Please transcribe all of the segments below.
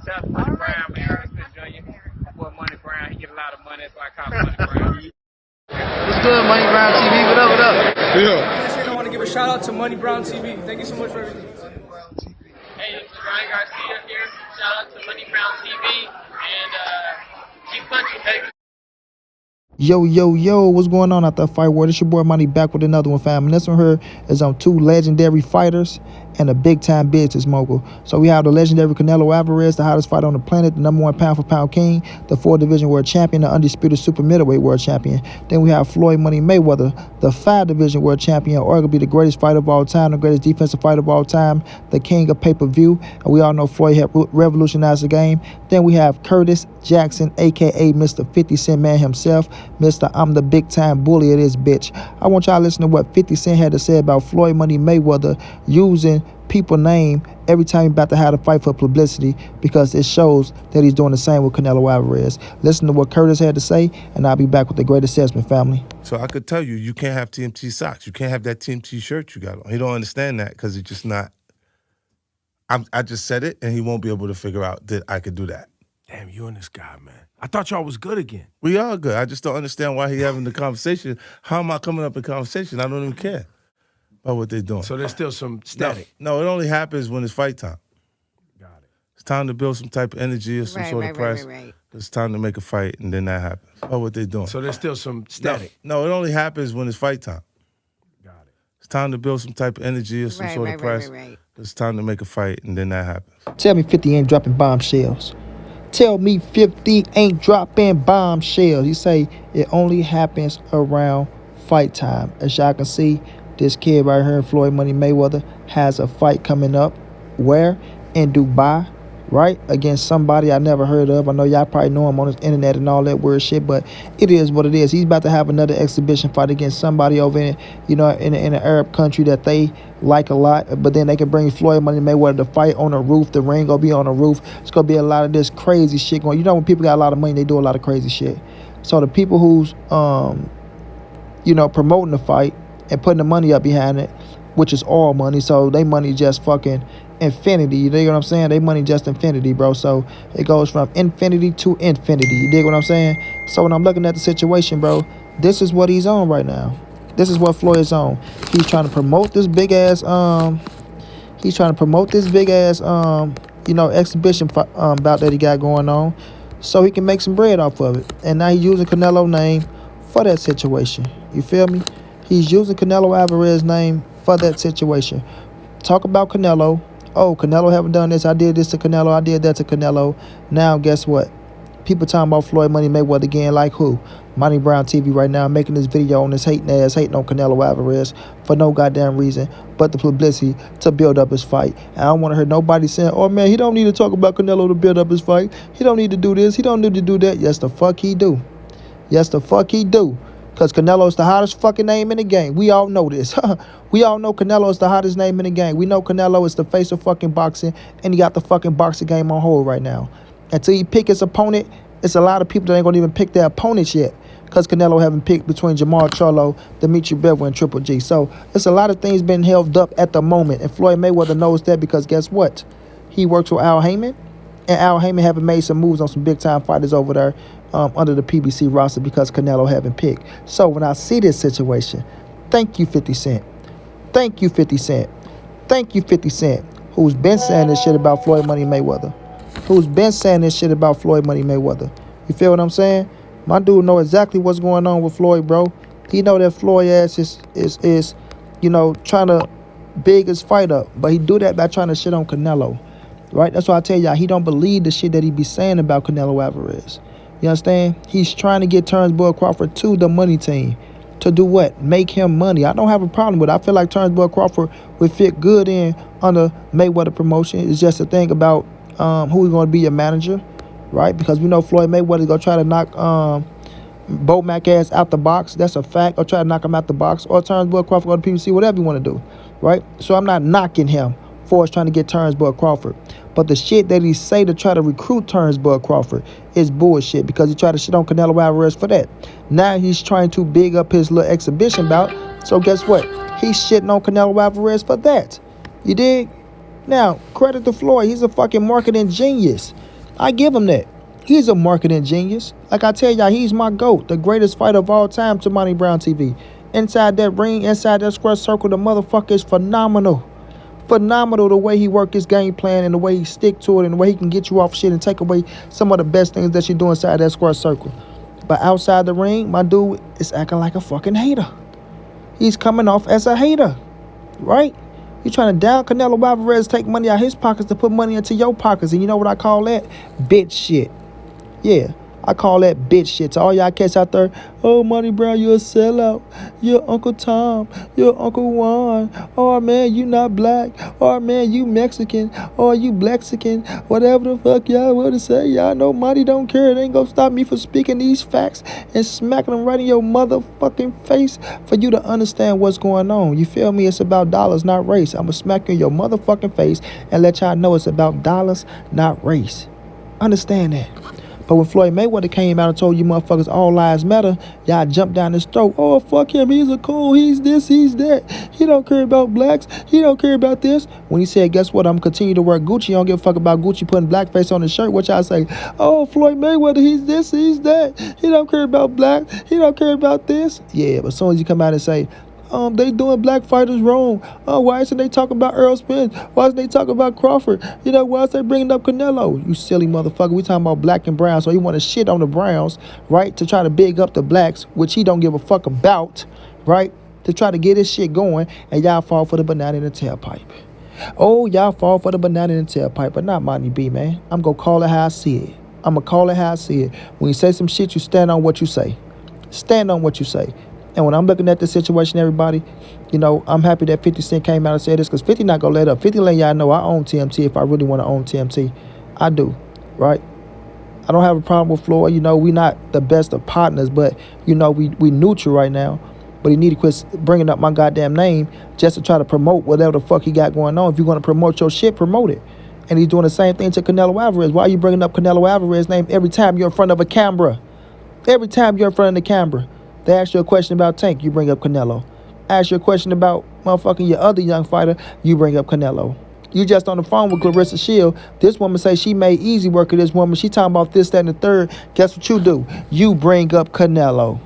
That's Money Brown, man. Respect Junior. Boy, Money Brown, he get a lot of money, that's why I call him Money Brown. What's good, Money Brown TV? What up, what up? Yeah. I want to give a shout out to Money Brown TV. Thank you so much for everything. Hey, this is Ryan Garcia here. Shout out to Money Brown TV. And keep punching, baby. Yo, what's going on out there, Fight World? It's your boy Money back with another one, fam. And this one here is on two legendary fighters and a big-time business mogul. So we have the legendary Canelo Alvarez, the hottest fighter on the planet, the #1 pound-for-pound king, the 4-division world champion, the undisputed super middleweight world champion. Then we have Floyd Money Mayweather, the 5-division world champion, arguably the greatest fighter of all time, the greatest defensive fighter of all time, the king of pay-per-view. And we all know Floyd had revolutionized the game. Then we have Curtis Jackson, a.k.a. Mr. 50 Cent Man himself, Mr. I'm the big-time bully of this bitch. I want y'all to listen to what 50 Cent had to say about Floyd Money Mayweather using people's name every time he's about to have a fight for publicity, because it shows that he's doing the same with Canelo Alvarez. Listen to what Curtis had to say, and I'll be back with the great assessment, family. So I could tell you, you can't have TMT socks. You can't have that TMT shirt you got on. He don't understand that because it's just not. I just said it, and he won't be able to figure out that I could do that. Damn, you and this guy, man. I thought y'all was good again. We are good. I just don't understand why he having the conversation. How am I coming up in conversation? I don't even care about what they're doing. So there's still some static. No, it only happens when it's fight time. Got it. It's time to build some type of energy or some sort of press. Right. It's time to make a fight, and then that happens. About what they're doing. So there's still some static. No, it only happens when it's fight time. Got it. It's time to build some type of energy or some sort of press. Right. It's time to make a fight, and then that happens. Tell me 50 ain't dropping bombshells. Tell me 50 ain't dropping bombshells. He say it only happens around fight time. As y'all can see, this kid right here, Floyd Money Mayweather, has a fight coming up. Where? In Dubai, right? Against somebody I never heard of. I know y'all probably know him on the internet and all that weird shit, but it is what it is. He's about to have another exhibition fight against somebody over in an Arab country that they like a lot, but then they can bring Floyd Money Mayweather to fight on a roof. The ring gonna be on a roof. It's gonna be a lot of this crazy shit going. You know, when people got a lot of money, they do a lot of crazy shit. So the people who's promoting the fight and putting the money up behind it, which is all money, so they money just fucking infinity. You dig what I'm saying? They money just infinity, bro. So it goes from infinity to infinity. You dig what I'm saying? So when I'm looking at the situation, bro, this is what he's on right now. This is what Floyd is on. He's trying to promote this big ass exhibition bout that he got going on, so he can make some bread off of it. And now he's using Canelo name for that situation. You feel me? He's using Canelo Alvarez name for that situation. Talk about Canelo. Oh, Canelo haven't done this. I did this to Canelo. I did that to Canelo. Now, guess what? People talking about Floyd Money Mayweather again, like who? Money Brown TV right now making this video on this hating on Canelo Alvarez for no goddamn reason but the publicity to build up his fight. And I don't want to hear nobody saying, oh man, he don't need to talk about Canelo to build up his fight. He don't need to do this. He don't need to do that. Yes, the fuck he do. Yes, the fuck he do. Because Canelo's the hottest fucking name in the game. We all know this. We all know Canelo is the hottest name in the game. We know Canelo is the face of fucking boxing, and he got the fucking boxing game on hold right now. Until he pick his opponent, it's a lot of people that ain't going to even pick their opponents yet, because Canelo haven't picked between Jamal Charlo, Dimitri Bivol, and Triple G. So it's a lot of things being held up at the moment, and Floyd Mayweather knows that, because guess what? He works with Al Heyman, and Al Heyman haven't made some moves on some big-time fighters over there under the PBC roster because Canelo haven't picked. So when I see this situation, thank you, 50 Cent. Thank you, 50 Cent. Thank you, 50 Cent, who's been saying this shit about Floyd Money Mayweather. Who's been saying this shit about Floyd Money Mayweather. You feel what I'm saying? My dude know exactly what's going on with Floyd, bro. He know that Floyd ass is trying to big his fight up. But he do that by trying to shit on Canelo. Right? That's why I tell y'all, he don't believe the shit that he be saying about Canelo Alvarez. You understand? He's trying to get Turnbull Crawford to the money team. To do what? Make him money. I don't have a problem with it. I feel like Turnbull Crawford would fit good in under Mayweather promotion. It's just a thing about who's going to be your manager, right? Because we know Floyd Mayweather is going to try to knock Bo Mac ass out the box. That's a fact. Or try to knock him out the box. Or Turnbull Crawford go to PBC, whatever you want to do, right? So I'm not knocking him for trying to get Turnbull Crawford. But the shit that he say to try to recruit Turnbull Crawford is bullshit, because he tried to shit on Canelo Alvarez for that. Now he's trying to big up his little exhibition bout. So guess what? He's shitting on Canelo Alvarez for that. You dig? Now, credit to Floyd. He's a fucking marketing genius. I give him that. He's a marketing genius. Like I tell y'all, he's my GOAT, the greatest fighter of all time to Money Brown TV. Inside that ring, inside that square circle, the motherfucker is phenomenal. Phenomenal the way he work his game plan and the way he stick to it and the way he can get you off shit and take away some of the best things that you do inside that square circle. But outside the ring, my dude is acting like a fucking hater. He's coming off as a hater, right? You trying to down Canelo Alvarez, take money out of his pockets to put money into your pockets. And you know what I call that? Bitch shit. Yeah, I call that bitch shit. To all y'all cats out there, oh, Money Brown, you a sellout. You're Uncle Tom. You're Uncle Juan. Oh, man, you not black. Oh, man, you Mexican. Oh, you Blexican. Whatever the fuck y'all want to say. Y'all know money don't care. It ain't gonna stop me from speaking these facts and smacking them right in your motherfucking face for you to understand what's going on. You feel me? It's about dollars, not race. I'm gonna smack you in your motherfucking face and let y'all know it's about dollars, not race. Understand that. But when Floyd Mayweather came out and told you motherfuckers all lives matter, y'all jumped down his throat. Oh, fuck him. He's a coon. He's this. He's that. He don't care about blacks. He don't care about this. When he said, guess what? I'm going to continue to wear Gucci. I don't give a fuck about Gucci putting blackface on his shirt. What y'all say? Oh, Floyd Mayweather, he's this. He's that. He don't care about black. He don't care about this. Yeah, but as soon as you come out and say, they doing black fighters wrong. Why isn't they talking about Earl Spence? Why isn't they talking about Crawford? You know, why is they bringing up Canelo? You silly motherfucker. We talking about black and brown, so he want to shit on the browns, right? To try to big up the blacks, which he don't give a fuck about, right? To try to get his shit going, and y'all fall for the banana in the tailpipe. Oh, y'all fall for the banana in the tailpipe, but not Monty B, man. I'm going to call it how I see it. I'm going to call it how I see it. When you say some shit, you stand on what you say. Stand on what you say. And when I'm looking at this situation, everybody, you know, I'm happy that 50 Cent came out and said this because 50 not going to let up. 50 letting y'all know I own TMT if I really want to own TMT. I do, right? I don't have a problem with Floyd. You know, we not the best of partners, but, you know, we neutral right now. But he need to quit bringing up my goddamn name just to try to promote whatever the fuck he got going on. If you're going to promote your shit, promote it. And he's doing the same thing to Canelo Alvarez. Why are you bringing up Canelo Alvarez's name every time you're in front of a camera? Every time you're in front of the camera. They ask you a question about Tank, you bring up Canelo. Ask you a question about motherfucking your other young fighter, you bring up Canelo. You just on the phone with Clarissa Shield. This woman say she made easy work of this woman. She talking about this, that, and the third. Guess what you do? You bring up Canelo.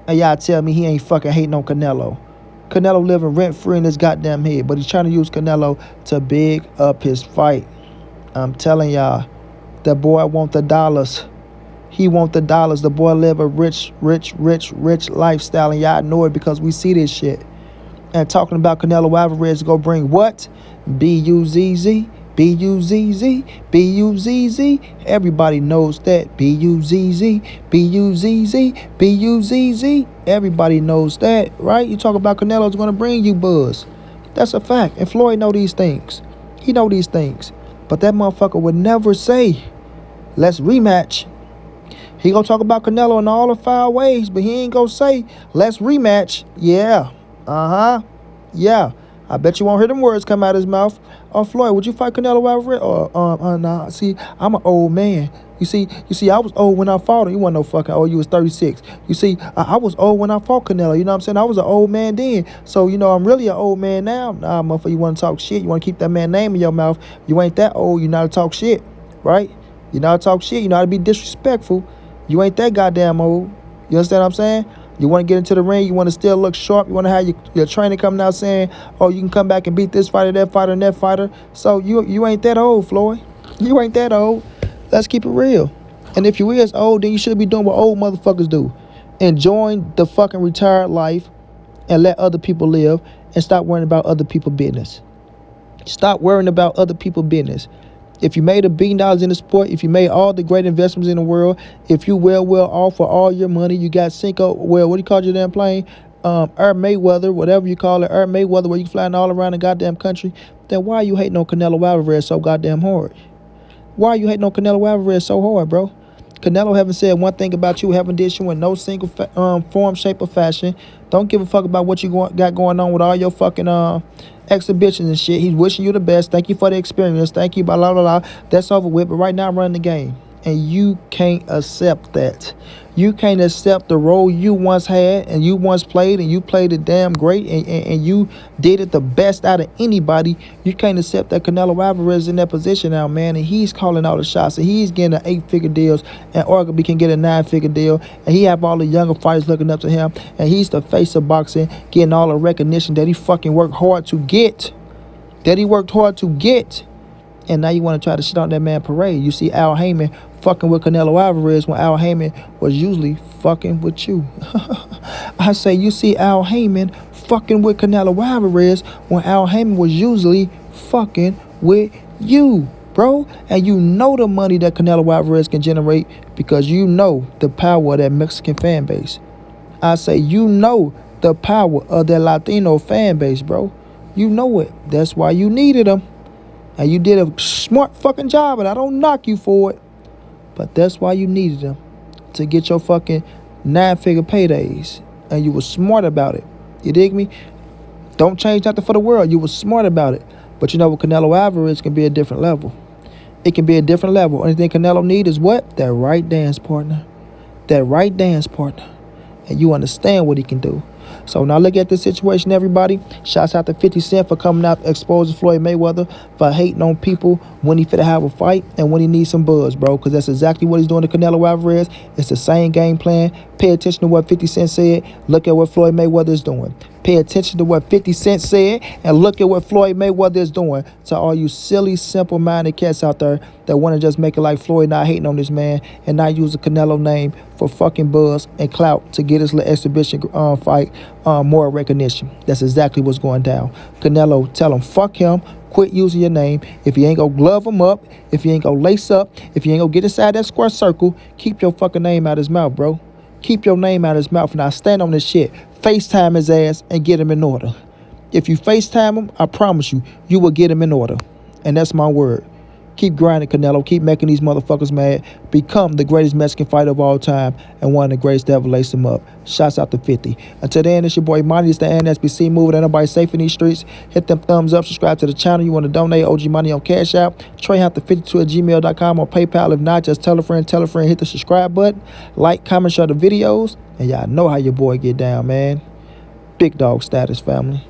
And y'all tell me he ain't fucking hating on Canelo. Canelo living rent-free in his goddamn head, but he's trying to use Canelo to big up his fight. I'm telling y'all, that boy want the dollars. He want the dollars. The boy live a rich lifestyle, and y'all know it because we see this shit. And talking about Canelo Alvarez go bring what? B-U-Z-Z, B-U-Z-Z, B-U-Z-Z. Everybody knows that. B-U-Z-Z, B-U-Z-Z, B-U-Z-Z. Everybody knows that, right? You talk about Canelo's going to bring you buzz. That's a fact. And Floyd know these things. He know these things. But that motherfucker would never say, let's rematch. He gonna talk about Canelo in all the foul ways, but he ain't gonna say, let's rematch. Yeah. Yeah. I bet you won't hear them words come out of his mouth. Oh, Floyd, would you fight Canelo Alvarez? Nah. See, I'm an old man. You see, I was old when I fought him. You wasn't no fucking old. You was 36. You see, I was old when I fought Canelo. You know what I'm saying? I was an old man then. So, you know, I'm really an old man now. Nah, motherfucker, you want to talk shit. You want to keep that man's name in your mouth. You ain't that old. You know how to talk shit, right? You know how to talk shit. You know how to be disrespectful. You ain't that goddamn old. You understand what I'm saying? You want to get into the ring. You want to still look sharp. You want to have your trainer coming out saying, oh, you can come back and beat this fighter, that fighter, and that fighter. So you ain't that old, Floyd. You ain't that old. Let's keep it real. And if you is old, then you should be doing what old motherfuckers do. Enjoying the fucking retired life and let other people live and stop worrying about other people's business. Stop worrying about other people's business. If you made $1 billion in the sport, if you made all the great investments in the world, if you well off for all your money, you got Cinco, what do you call your damn plane? Air Mayweather, whatever you call it, Air Mayweather, where you flying all around the goddamn country, then why are you hating on Canelo Alvarez so goddamn hard? Why are you hating on Canelo Alvarez so hard, bro? Canelo haven't said one thing about you, haven't did you in no single form, shape, or fashion. Don't give a fuck about what you got going on with all your fucking exhibitions and shit. He's wishing you the best. Thank you for the experience. Thank you, blah, blah, blah, blah. That's over with. But right now, I'm running the game. And you can't accept that. You can't accept the role you once had and you once played, and you played it damn great, and you did it the best out of anybody. You can't accept that Canelo Alvarez is in that position now, man, and he's calling all the shots, and he's getting 8-figure deals, and arguably can get a 9-figure deal, and he have all the younger fighters looking up to him, and he's the face of boxing, getting all the recognition that he fucking worked hard to get. And now you want to try to shit on that man Parade. You see Al Heyman fucking with Canelo Alvarez when Al Heyman was usually fucking with you. I say you see Al Heyman fucking with Canelo Alvarez when Al Heyman was usually fucking with you, bro. And you know the money that Canelo Alvarez can generate because you know the power of that Mexican fan base. I say you know the power of that Latino fan base, bro. You know it. That's why you needed him. And you did a smart fucking job, and I don't knock you for it. But that's why you needed them, to get your fucking 9-figure paydays. And you were smart about it. You dig me? Don't change nothing for the world. You were smart about it. But you know what? Canelo Alvarez can be a different level. It can be a different level. Only thing Canelo need is what? That right dance partner. And you understand what he can do. So now look at this situation, everybody. Shouts out to 50 Cent for coming out exposing Floyd Mayweather for hating on people when he finna have a fight and when he needs some buzz, bro. Because that's exactly what he's doing to Canelo Alvarez. It's the same game plan. Pay attention to what 50 Cent said. Look at what Floyd Mayweather is doing. Pay attention to what 50 Cent said and look at what Floyd Mayweather is doing. To all you silly, simple-minded cats out there that want to just make it like Floyd not hating on this man and not use the Canelo name for fucking buzz and clout to get his little exhibition fight more recognition. That's exactly what's going down. Canelo, tell him fuck him. Quit using your name. If you ain't gonna glove him up, if you ain't gonna lace up, if you ain't gonna get inside that square circle, keep your fucking name out his mouth, bro. Keep your name out his mouth. And I stand on this shit. FaceTime his ass and get him in order. If you FaceTime him, I promise you, you will get him in order. And that's my word. Keep grinding, Canelo. Keep making these motherfuckers mad. Become the greatest Mexican fighter of all time and one of the greatest to ever lace them up. Shouts out to 50. Until then, it's your boy Money. It's the NSBC moving. Ain't nobody safe in these streets. Hit them thumbs up. Subscribe to the channel. You want to donate OG Money on Cash App. TreyHunter52@gmail.com or PayPal. If not, just tell a friend. Hit the subscribe button. Like, comment, share the videos. And y'all know how your boy get down, man. Big dog status, family.